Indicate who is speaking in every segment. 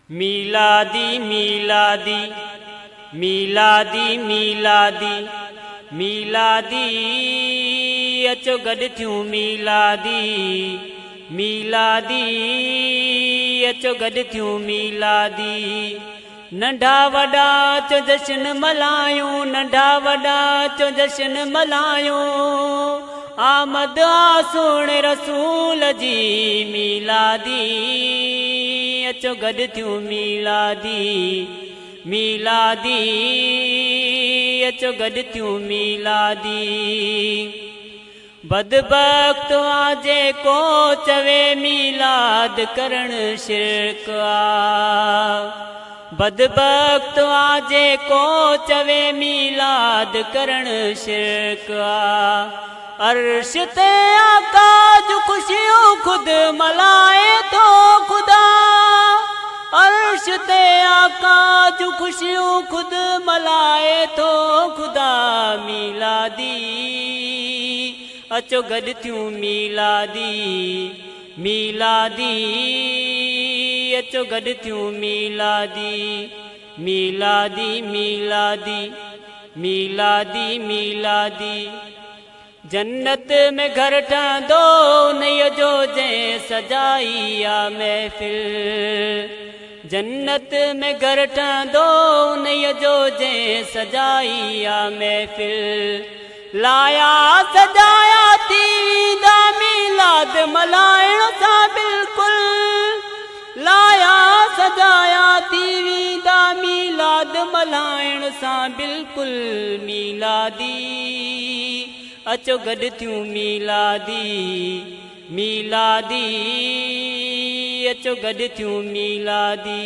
Speaker 1: मीलादी मीलादी मीलादी मीलादी मीलादी अचो गॾु थियूं मीलादी मीलादी अचो गॾु थियूं मीलादी। नंढा वॾा अचो जश्न मल्हायूं, नंढा वॾा अचो जश्न मल्हायूं। आमद आ सोणे रसूल जी मीलादी अचो गॾु थियूं मीलादी मीलादी अचो गॾु थियूं मीलादी। बदबख्त आ जेको चवे मीलाद करण शिरक आ। बदबख्त आ जेको चवे मीलाद करण शिरक आ। अर्श ते आका जो खुशियों खुद मलाए तो खुदा, अर्श ते आका जो खुशियों खुद मलाए तो खुदा। मीलादी अचो गॾु थियूं मीलादी मीलादी अचो गॾु थियूं मीलादी मीलादी मीलादी मीलादी मीलादी। जन्नत में घर ठहंदो उन्हीअ जो जंहिं सजाई आ महफ़िल। जन्नत में घर ठहंदो उन्हीअ जो जंहिं सजाई आ महफ़िल। लाया सजाया थी वेंदा मीलाद मल्हाइण सां बिल्कुलु। लाया सजाया थी वेंदा मीलाद मल्हाइण सां बिल्कुलु। मीलादी अचो गॾु थियूं मीलादी मीलादी अचो गॾु थियूं मीलादी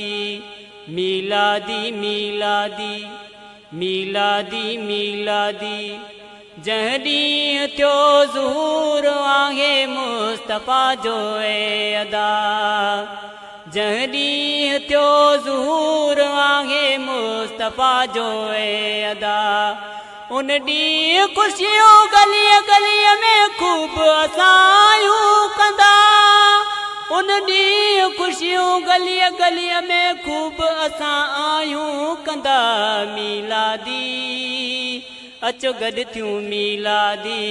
Speaker 1: मीलादी मीलादी मीलादी मीलादी। जंहिं ॾींहुं थियो ज़हूर आहे मुस्तफ़ा जो ए अदा। जंहिं ॾींहुं थियो ज़हूर आहे मुस्तफ़ा जो ए अदा। उन ॾींहुं ख़ुशियूं गलीअ गलीअ में ख़ूब असायूं कंदा। उन ॾींहुं ख़ुशियूं गलीअ गलीअ में ख़ूब असां आयूं कंदा। मीलादी अचो गॾु थियूं मीलादी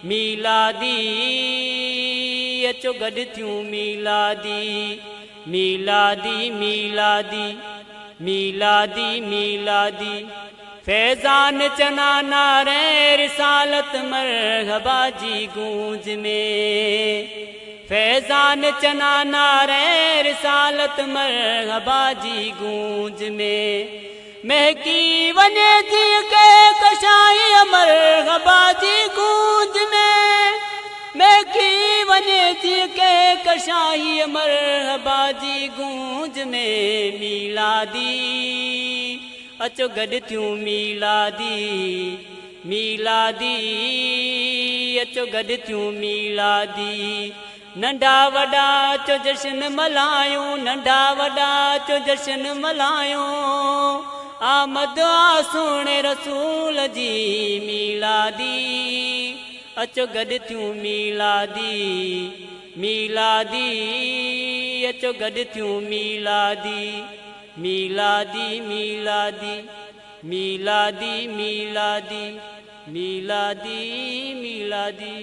Speaker 1: मीलादी अचो गॾु थियूं मीलादी मीलादी मीलादी मीलादी मीलादी। फैज़ान चना नारे रिसालत मरहबा जी गूंज में। फैज़ान चना नारे रिसालत मरहबा जी गूंज में। महकी वञे जीअं के कशाई मरहबा जी गूंज में। महकी वञे जीअं के कशाई मरहबा जी गूंज में। मीलादी अचो गॾु थियूं मीलादी मीलादी अचो गॾु थियूं मीलादी। नंढा वॾा अचो जश्न मल्हायूं, नंढा वॾा अचो जश्न मल्हायूं। आमद आ सोणे रसूल जी मीलादी अचो गॾु थियूं मीलादी मीलादी अचो गॾु थियूं मीलादी मीलादी मीलादी मीलादी मीलादी मीलादी मीलादी।